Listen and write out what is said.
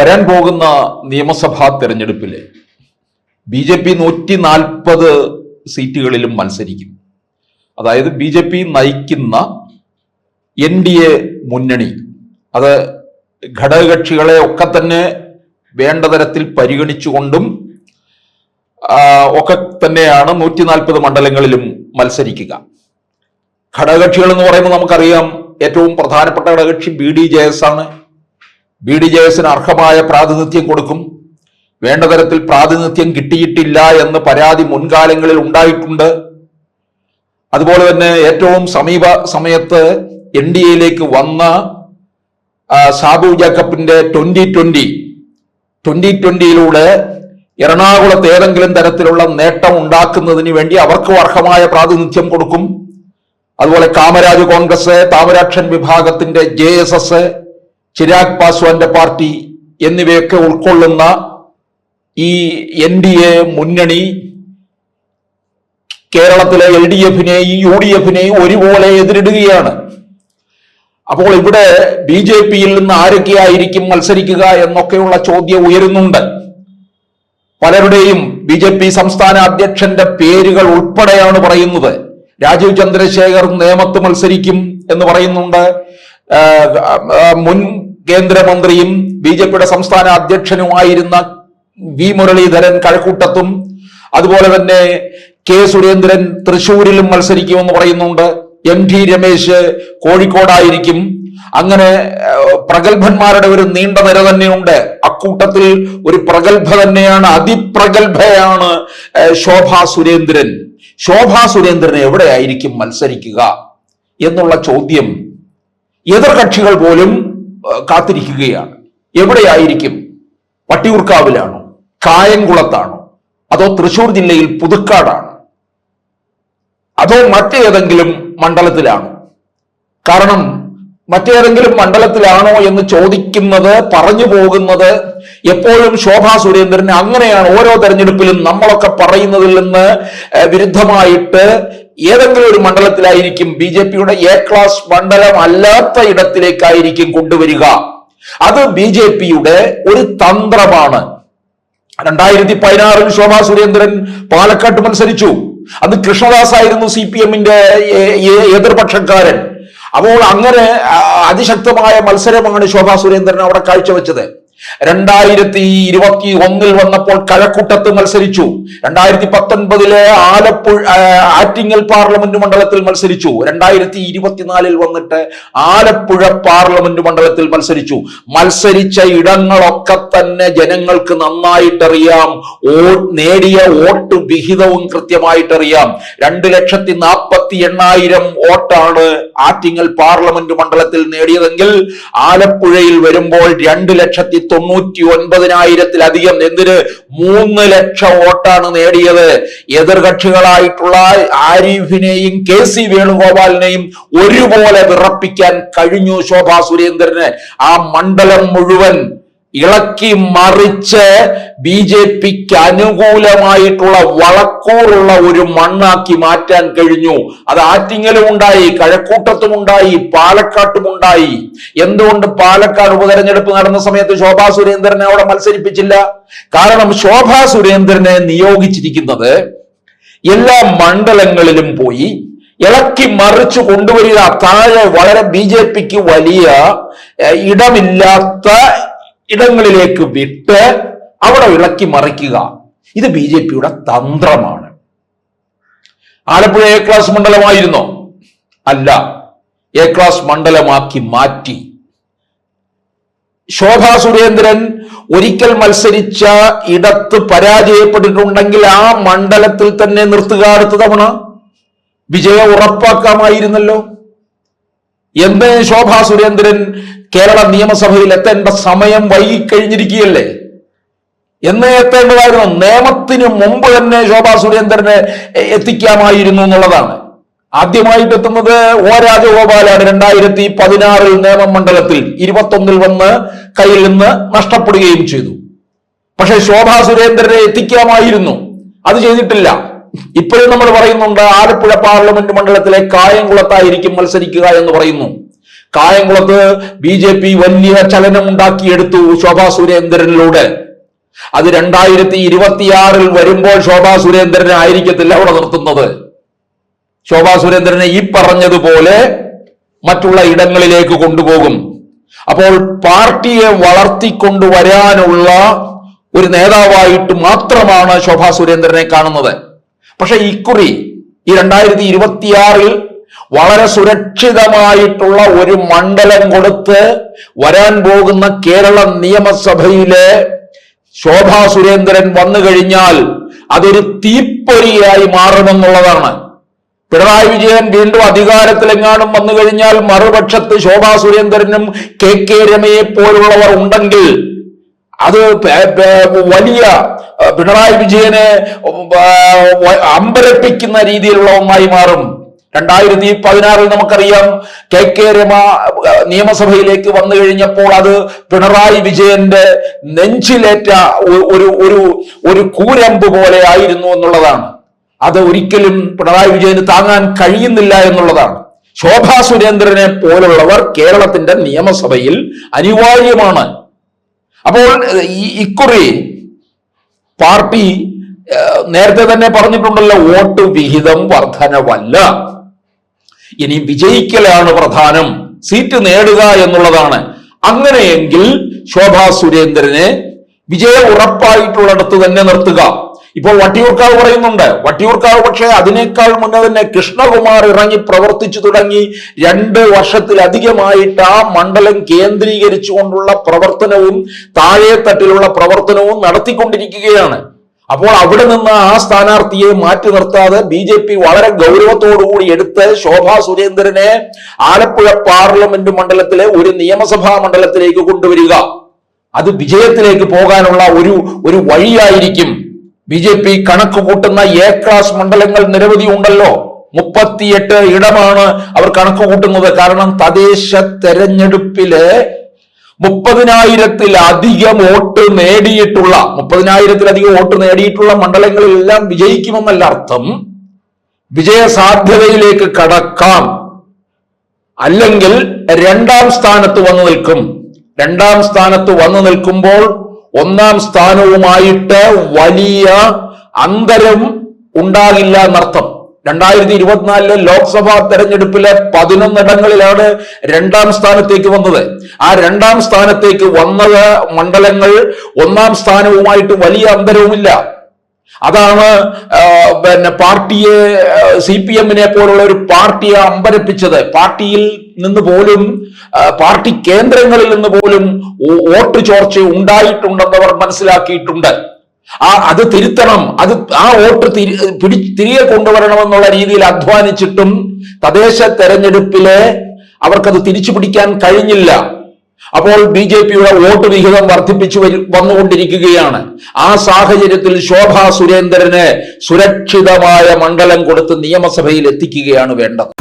വരാൻ പോകുന്ന നിയമസഭാ തെരഞ്ഞെടുപ്പിൽ BJP 140 സീറ്റുകളിലും മത്സരിക്കും. അതായത് BJP നയിക്കുന്ന NDA മുന്നണി അത് ഘടകകക്ഷികളെ ഒക്കെ തന്നെ വേണ്ട തരത്തിൽ പരിഗണിച്ചുകൊണ്ടും ഒക്കെ തന്നെയാണ് 140 മണ്ഡലങ്ങളിലും മത്സരിക്കുക. ഘടകകക്ഷികൾ എന്ന് പറയുമ്പോൾ നമുക്കറിയാം, ഏറ്റവും പ്രധാനപ്പെട്ട ഘടകകക്ഷി BDJS ആണ്. BDJSന് അർഹമായ പ്രാതിനിധ്യം കൊടുക്കും. വേണ്ട തരത്തിൽ പ്രാതിനിധ്യം കിട്ടിയിട്ടില്ല എന്ന് പരാതി മുൻകാലങ്ങളിൽ ഉണ്ടായിട്ടുണ്ട്. അതുപോലെ തന്നെ ഏറ്റവും സമീപ സമയത്ത് NDAയിലേക്ക് വന്ന സാബു ജാക്കബിന്റെ 2020-യിലൂടെ എറണാകുളത്ത് ഏതെങ്കിലും തരത്തിലുള്ള നേട്ടം ഉണ്ടാക്കുന്നതിന് വേണ്ടി അവർക്കും അർഹമായ പ്രാതിനിധ്യം കൊടുക്കും. അതുപോലെ കാമരാജ് കോൺഗ്രസ്, താമരാക്ഷൻ വിഭാഗത്തിന്റെ JSS, ചിരാഗ് പാസ്വാന്റെ പാർട്ടി എന്നിവയൊക്കെ ഉൾക്കൊള്ളുന്ന ഈ NDA മുന്നണി കേരളത്തിലെ LDFനെയും UDFനെയും ഒരുപോലെ എതിരിടുകയാണ്. അപ്പോൾ ഇവിടെ BJPയിൽ നിന്ന് ആരൊക്കെയായിരിക്കും മത്സരിക്കുക എന്നൊക്കെയുള്ള ചോദ്യം ഉയരുന്നുണ്ട്. പലരുടെയും BJP സംസ്ഥാന അധ്യക്ഷന്റെ പേരുകൾ ഉൾപ്പെടെയാണ് പറയുന്നത്. രാജീവ് ചന്ദ്രശേഖർ നേമത്ത് മത്സരിക്കും എന്ന് പറയുന്നുണ്ട്. മുൻ കേന്ദ്രമന്ത്രിയും BJPയുടെ സംസ്ഥാന അധ്യക്ഷനുമായിരുന്ന V മുരളീധരൻ കഴക്കൂട്ടത്തും, അതുപോലെ തന്നെ K സുരേന്ദ്രൻ തൃശ്ശൂരിലും മത്സരിക്കുമെന്ന് പറയുന്നുണ്ട്. MT രമേശ് കോഴിക്കോടായിരിക്കും. അങ്ങനെ പ്രഗത്ഭന്മാരുടെ ഒരു നീണ്ട നിര തന്നെയുണ്ട്. അക്കൂട്ടത്തിൽ ഒരു പ്രഗത്ഭ തന്നെയാണ്, അതിപ്രഗത്ഭയാണ് ശോഭാ സുരേന്ദ്രൻ. ശോഭാ സുരേന്ദ്രൻ എവിടെയായിരിക്കും മത്സരിക്കുക എന്നുള്ള ചോദ്യം എതിർകക്ഷികൾ പോലും കാത്തിരിക്കുകയാണ്. എവിടെയായിരിക്കും? വട്ടിയൂർക്കാവിലാണോ, കായംകുളത്താണോ, അതോ തൃശൂർ ജില്ലയിൽ പുതുക്കാടാണോ, അതോ മറ്റേതെങ്കിലും മണ്ഡലത്തിലാണോ? കാരണം മറ്റേതെങ്കിലും മണ്ഡലത്തിലാണോ എന്ന് ചോദിക്കുന്നത്, പറഞ്ഞു പോകുന്നത് എപ്പോഴും ശോഭാ സുരേന്ദ്രൻ അങ്ങനെയാണ്. ഓരോ തെരഞ്ഞെടുപ്പിലും നമ്മളൊക്കെ പറയുന്നതിൽ നിന്ന് വിരുദ്ധമായിട്ട് ഏതെങ്കിലും ഒരു മണ്ഡലത്തിലായിരിക്കും, BJPയുടെ A ക്ലാസ് മണ്ഡലം അല്ലാത്ത ഇടത്തിലേക്കായിരിക്കും കൊണ്ടുവരിക. അത് BJPയുടെ ഒരു തന്ത്രമാണ്. 2016 ശോഭാ സുരേന്ദ്രൻ പാലക്കാട്ട് മത്സരിച്ചു. അന്ന് കൃഷ്ണദാസ് ആയിരുന്നു CPMന്റെ എതിർപക്ഷക്കാരൻ. അപ്പോൾ അങ്ങനെ അതിശക്തമായ മത്സരമാണ് ശോഭാ സുരേന്ദ്രൻ അവിടെ കാഴ്ചവെച്ചത്. 2021 വന്നപ്പോൾ കഴക്കൂട്ടത്ത് മത്സരിച്ചു. 2019 ആറ്റിങ്ങൽ പാർലമെന്റ് മണ്ഡലത്തിൽ മത്സരിച്ചു. 2024 വന്നിട്ട് ആലപ്പുഴ പാർലമെന്റ് മണ്ഡലത്തിൽ മത്സരിച്ചു. മത്സരിച്ച ഇടങ്ങളൊക്കെ തന്നെ ജനങ്ങൾക്ക് നന്നായിട്ടറിയാം. നേടിയ വോട്ട് വിഹിതവും കൃത്യമായിട്ടറിയാം. 2,48,000 വോട്ടാണ് ആറ്റിങ്ങൽ പാർലമെന്റ് മണ്ഡലത്തിൽ നേടിയതെങ്കിൽ ആലപ്പുഴയിൽ വരുമ്പോൾ 2,99,000-ത്തിലധികം, എന്തിന് 3 ലക്ഷം വോട്ടാണ് നേടിയത്. എതിർകക്ഷികളായിട്ടുള്ള ആരിഫിനെയും KC വേണുഗോപാലിനെയും ഒരുപോലെ വിറപ്പിക്കാൻ കഴിഞ്ഞു ശോഭാ സുരേന്ദ്രന്. ആ മണ്ഡലം മുഴുവൻ ഇളക്കി മറിച്ച് BJPക്ക് അനുകൂലമായിട്ടുള്ള വളക്കൂറുള്ള ഒരു മണ്ണാക്കി മാറ്റാൻ കഴിഞ്ഞു. അത് ആറ്റിങ്ങലും ഉണ്ടായി, കഴക്കൂട്ടത്തും ഉണ്ടായി, പാലക്കാട്ടും ഉണ്ടായി. എന്തുകൊണ്ട് പാലക്കാട് ഉപതെരഞ്ഞെടുപ്പ് നടന്ന സമയത്ത് ശോഭാ സുരേന്ദ്രനെ അവിടെ മത്സരിപ്പിച്ചില്ല? കാരണം ശോഭാ സുരേന്ദ്രനെ നിയോഗിച്ചിരിക്കുന്നത് എല്ലാ മണ്ഡലങ്ങളിലും പോയി ഇളക്കി മറിച്ചു കൊണ്ടുവരിക. താഴെ വളരെ BJPക്ക് വലിയ ഇടമില്ലാത്ത ഇടങ്ങളിലേക്ക് വിട്ട് അവിടെ ഇളക്കി മറിക്കുക. ഇത് BJPയുടെ തന്ത്രമാണ്. ആലപ്പുഴ A ക്ലാസ് മണ്ഡലമായിരുന്നോ? അല്ല, A ക്ലാസ് മണ്ഡലമാക്കി മാറ്റി. ശോഭാ സുരേന്ദ്രൻ ഒരിക്കൽ മത്സരിച്ച ഇടത്ത് പരാജയപ്പെട്ടിട്ടുണ്ടെങ്കിൽ ആ മണ്ഡലത്തിൽ തന്നെ നിർത്തുക. അടുത്ത തവണ വിജയം ഉറപ്പാക്കാമായിരുന്നല്ലോ. എന്ന് ശോഭാ സുരേന്ദ്രൻ കേരള നിയമസഭയിൽ എത്തേണ്ട സമയം വൈകിക്കഴിഞ്ഞിരിക്കുകയല്ലേ? എന്ന് എത്തേണ്ടതായിരുന്നു. നിയമത്തിന് മുമ്പ് തന്നെ ശോഭാ സുരേന്ദ്രനെ എത്തിക്കാമായിരുന്നു എന്നുള്ളതാണ്. ആദ്യമായിട്ട് എത്തുന്നത് O രാജഗോപാലാണ്. 2016 നേമം മണ്ഡലത്തിൽ 21 വന്ന് കയ്യിൽ നിന്ന് നഷ്ടപ്പെടുകയും ചെയ്തു. പക്ഷെ ശോഭാ സുരേന്ദ്രനെ എത്തിക്കാമായിരുന്നു, അത് ചെയ്തിട്ടില്ല. ഇപ്പോഴും നമ്മൾ പറയുന്നുണ്ട് ആലപ്പുഴ പാർലമെന്റ് മണ്ഡലത്തിലെ കായംകുളത്തായിരിക്കും മത്സരിക്കുക എന്ന് പറയുന്നു. കായംകുളത്ത് BJP വലിയ ചലനമുണ്ടാക്കിയെടുത്തു ശോഭാ സുരേന്ദ്രനിലൂടെ. അത് 2026 വരുമ്പോൾ ശോഭാ സുരേന്ദ്രനെ ആയിരിക്കത്തില്ല അവിടെ നിർത്തുന്നത്. ശോഭാ സുരേന്ദ്രനെ ഈ പറഞ്ഞതുപോലെ മറ്റുള്ള ഇടങ്ങളിലേക്ക് കൊണ്ടുപോകും. അപ്പോൾ പാർട്ടിയെ വളർത്തിക്കൊണ്ടുവരാനുള്ള ഒരു നേതാവായിട്ട് മാത്രമാണ് ശോഭാ സുരേന്ദ്രനെ കാണുന്നത്. പക്ഷെ ഇക്കുറി ഈ 2026 വളരെ സുരക്ഷിതമായിട്ടുള്ള ഒരു മണ്ഡലം കൊടുത്ത് വരാൻ പോകുന്ന കേരള നിയമസഭയിലെ ശോഭാ സുരേന്ദ്രൻ വന്നു കഴിഞ്ഞാൽ അതൊരു തീപ്പൊരിയായി മാറുമെന്നുള്ളതാണ്. പിണറായി വിജയൻ വീണ്ടും അധികാരത്തിലെങ്ങാനും വന്നു കഴിഞ്ഞാൽ മറുപക്ഷത്ത് ശോഭാ സുരേന്ദ്രനും KK രമയെ പോലുള്ളവർ ഉണ്ടെങ്കിൽ അത് വലിയ പിണറായി വിജയനെ അമ്പരപ്പിക്കുന്ന രീതിയിലുള്ള ഒന്നായി മാറും. 2016 നമുക്കറിയാം KK രമ നിയമസഭയിലേക്ക് വന്നു കഴിഞ്ഞപ്പോൾ അത് പിണറായി വിജയന്റെ നെഞ്ചിലേറ്റ ഒരു കൂരമ്പ് പോലെ ആയിരുന്നു എന്നുള്ളതാണ്. അത് ഒരിക്കലും പിണറായി വിജയന് താങ്ങാൻ കഴിയുന്നില്ല എന്നുള്ളതാണ്. ശോഭാ സുരേന്ദ്രനെ പോലുള്ളവർ കേരളത്തിന്റെ നിയമസഭയിൽ അനിവാര്യമാണ്. അപ്പോൾ ഇക്കുറി പാർട്ടി നേരത്തെ തന്നെ പറഞ്ഞിട്ടുണ്ടല്ലോ, വോട്ട് വിഹിതം വർധനവല്ല, ഇനി വിജയിക്കലാണ് പ്രധാനം, സീറ്റ് നേടുക എന്നുള്ളതാണ്. അങ്ങനെയെങ്കിൽ ശോഭാ സുരേന്ദ്രനെ വിജയം ഉറപ്പായിട്ടുള്ളിടത്ത് തന്നെ നിർത്തുക. ഇപ്പോൾ വട്ടിയൂർക്കാവ് പറയുന്നുണ്ട്. വട്ടിയൂർക്കാവ് പക്ഷേ അതിനേക്കാൾ മുന്നേ തന്നെ കൃഷ്ണകുമാർ ഇറങ്ങി പ്രവർത്തിച്ചു തുടങ്ങി. 2 വർഷത്തിലധികമായിട്ട് ആ മണ്ഡലം കേന്ദ്രീകരിച്ചുകൊണ്ടുള്ള പ്രവർത്തനവും താഴെ തട്ടിലുള്ള പ്രവർത്തനവും നടത്തിക്കൊണ്ടിരിക്കുകയാണ്. അപ്പോൾ അവിടെ നിന്ന് ആ സ്ഥാനാർത്ഥിയെ മാറ്റി നിർത്താതെ BJP വളരെ ഗൗരവത്തോടുകൂടി എടുത്ത് ശോഭാ സുരേന്ദ്രനെ ആലപ്പുഴ പാർലമെന്റ് മണ്ഡലത്തിലെ ഒരു നിയമസഭാ മണ്ഡലത്തിലേക്ക് കൊണ്ടുവരിക. അത് വിജയത്തിലേക്ക് പോകാനുള്ള ഒരു വഴിയായിരിക്കും. BJP കണക്ക് കൂട്ടുന്ന A ക്ലാസ് മണ്ഡലങ്ങൾ നിരവധി ഉണ്ടല്ലോ. 38 ഇടമാണ് അവർ കണക്ക് കൂട്ടുന്നത്. കാരണം തദ്ദേശ തെരഞ്ഞെടുപ്പില് 30,000-ലധികം വോട്ട് നേടിയിട്ടുള്ള 30,000-ലധികം വോട്ട് നേടിയിട്ടുള്ള മണ്ഡലങ്ങളിലെല്ലാം വിജയിക്കുമെന്നല്ല അർത്ഥം. വിജയസാധ്യതയിലേക്ക് കടക്കാം, അല്ലെങ്കിൽ 2ാം സ്ഥാനത്ത് വന്നു നിൽക്കും. 2ാം സ്ഥാനത്ത് വന്നു നിൽക്കുമ്പോൾ 1ാം സ്ഥാനവുമായിട്ട് വലിയ അന്തരം ഉണ്ടാകില്ല എന്നർത്ഥം. 2024 ലോക്സഭാ തെരഞ്ഞെടുപ്പിലെ 11 ഇടങ്ങളിലാണ് 2ാം സ്ഥാനത്തേക്ക് വന്നത്. ആ 2ാം സ്ഥാനത്തേക്ക് വന്നത് മണ്ഡലങ്ങൾ 1ാം സ്ഥാനവുമായിട്ട് വലിയ അന്തരവുമില്ല. അതാണ് പാർട്ടിയെ CPM-നെ പോലുള്ള ഒരു പാർട്ടിയെ അമ്പരപ്പിച്ചത്. പാർട്ടിയിൽ നിന്ന് പോലും പാർട്ടി കേന്ദ്രങ്ങളിൽ നിന്ന് പോലും വോട്ട് ചോർച്ച ഉണ്ടായിട്ടുണ്ടെന്നവർ മനസ്സിലാക്കിയിട്ടുണ്ട്. അത് തിരുത്തണം, ആ വോട്ട് തിരികെ കൊണ്ടുവരണമെന്നുള്ള രീതിയിൽ അധ്വാനിച്ചിട്ടും തദ്ദേശ തെരഞ്ഞെടുപ്പിലെ അവർക്കത് തിരിച്ചു പിടിക്കാൻ കഴിഞ്ഞില്ല. അപ്പോൾ BJP-യുടെ വോട്ട് വിഹിതം വർദ്ധിപ്പിച്ചു വന്നുകൊണ്ടിരിക്കുകയാണ്. ആ സാഹചര്യത്തിൽ ശോഭാ സുരേന്ദ്രന് സുരക്ഷിതമായ മണ്ഡലം കൊടുത്ത് നിയമസഭയിൽ എത്തിക്കുകയാണ് വേണ്ടത്.